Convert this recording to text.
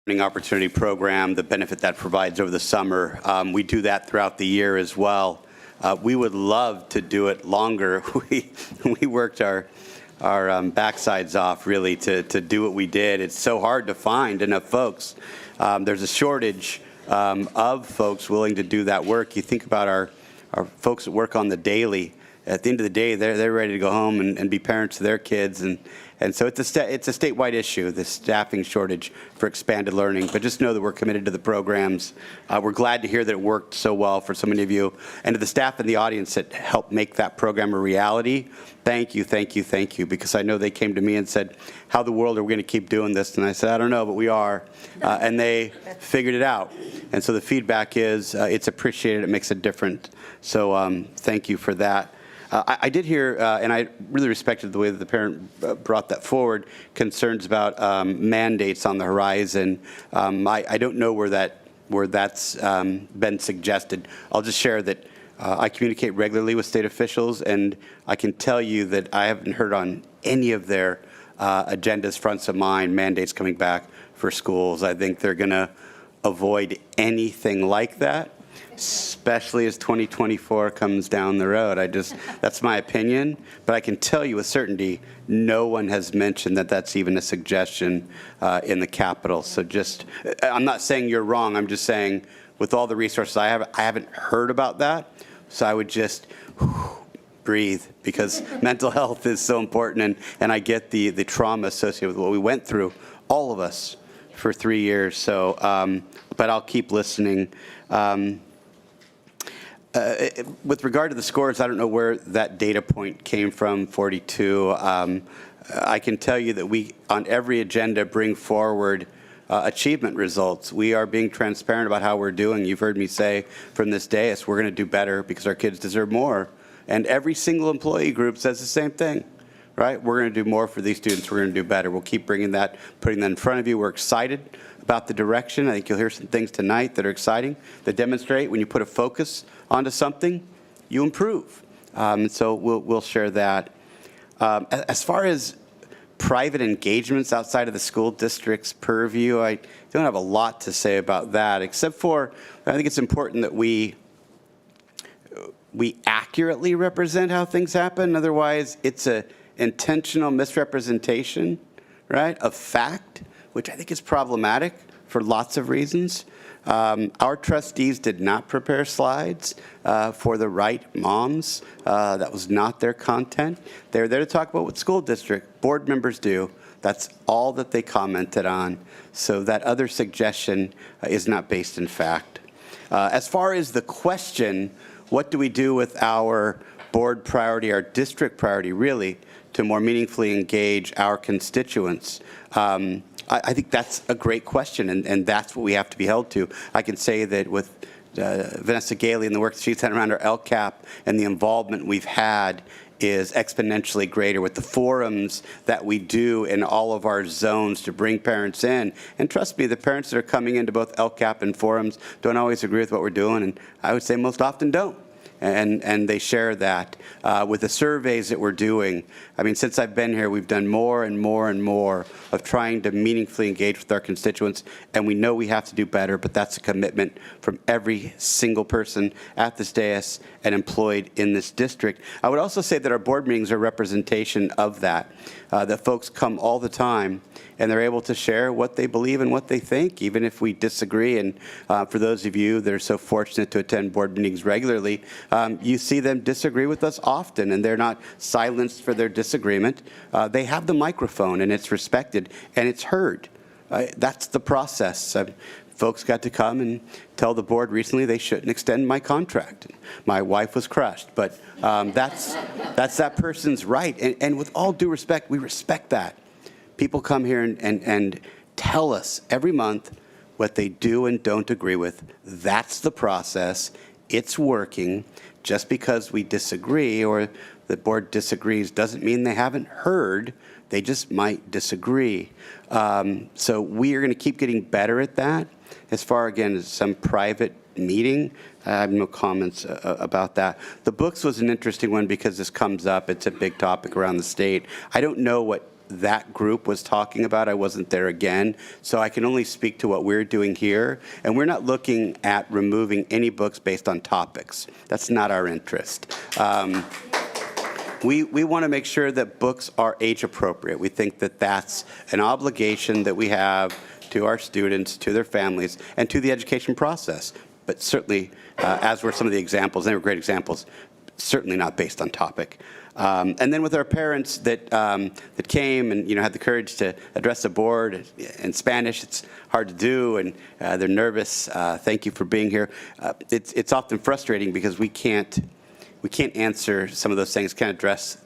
Learning Opportunity Program, the benefit that provides over the summer. We do that throughout the year as well. We would love to do it longer. We worked our backsides off, really, to do what we did. It's so hard to find enough folks. There's a shortage of folks willing to do that work. You think about our folks that work on the daily. At the end of the day, they're ready to go home and be parents to their kids, and so it's a statewide issue, the staffing shortage for expanded learning. But just know that we're committed to the programs. We're glad to hear that it worked so well for so many of you, and to the staff in the audience that helped make that program a reality. Thank you, thank you, thank you. Because I know they came to me and said, "How the world are we going to keep doing this?" And I said, "I don't know, but we are," and they figured it out. And so the feedback is it's appreciated. It makes a difference. So thank you for that. I did hear, and I really respected the way that the parent brought that forward, concerns about mandates on the horizon. I don't know where that's been suggested. I'll just share that I communicate regularly with state officials, and I can tell you that I haven't heard on any of their agendas, fronts of mind, mandates coming back for schools. I think they're going to avoid anything like that, especially as 2024 comes down the road. That's my opinion, but I can tell you with certainty, no one has mentioned that that's even a suggestion in the Capitol. So I'm not saying you're wrong, I'm just saying with all the resources I haven't heard about that. So I would just breathe, because mental health is so important, and I get the trauma associated with what we went through, all of us, for 3 years. So, but I'll keep listening. With regard to the scores, I don't know where that data point came from, 42. I can tell you that we, on every agenda, bring forward achievement results. We are being transparent about how we're doing. You've heard me say from this dais, we're going to do better because our kids deserve more. And every single employee group says the same thing, right? We're going to do more for these students. We're going to do better. We'll keep bringing that, putting that in front of you. We're excited about the direction. I think you'll hear some things tonight that are exciting, that demonstrate when you put a focus onto something, you improve. So we'll share that. As far as private engagements outside of the school district's purview, I don't have a lot to say about that, except for I think it's important that we accurately represent how things happen. Otherwise, it's an intentional misrepresentation, right, of fact, which I think is problematic for lots of reasons. Our trustees did not prepare slides for the right moms. That was not their content. They're there to talk about what school district board members do. That's all that they commented on. So that other suggestion is not based in fact. As far as the question, what do we do with our board priority, our district priority, really, to more meaningfully engage our constituents? I think that's a great question, and that's what we have to be held to. I can say that with Vanessa Gailey and the work that she's done around our LCAP and the involvement we've had is exponentially greater with the forums that we do in all of our zones to bring parents in. And trust me, the parents that are coming into both LCAP and forums don't always agree with what we're doing, and I would say most often don't. And they share that. With the surveys that we're doing, I mean, since I've been here, we've done more and more and more of trying to meaningfully engage with our constituents, and we know we have to do better, but that's a commitment from every single person at this dais and employed in this district. I would also say that our board meetings are a representation of that, that folks come all the time, and they're able to share what they believe and what they think, even if we disagree. And for those of you that are so fortunate to attend board meetings regularly, you see them disagree with us often, and they're not silenced for their disagreement. They have the microphone, and it's respected, and it's heard. That's the process. Folks got to come and tell the board recently they shouldn't extend my contract. My wife was crushed, but that's that person's right. And with all due respect, we respect that. People come here and tell us every month what they do and don't agree with. That's the process. It's working. Just because we disagree or the board disagrees doesn't mean they haven't heard. They just might disagree. So we are going to keep getting better at that. As far, again, as some private meeting, I have no comments about that. The books was an interesting one because this comes up. It's a big topic around the state. I don't know what that group was talking about. I wasn't there again, so I can only speak to what we're doing here. And we're not looking at removing any books based on topics. That's not our interest. We want to make sure that books are age appropriate. We think that that's an obligation that we have to our students, to their families, and to the education process. But certainly, as were some of the examples, they were great examples, certainly not based on topic. And then with our parents that came and had the courage to address the board in Spanish, it's hard to do, and they're nervous. Thank you for being here. It's often frustrating because we can't answer some of those things, can't address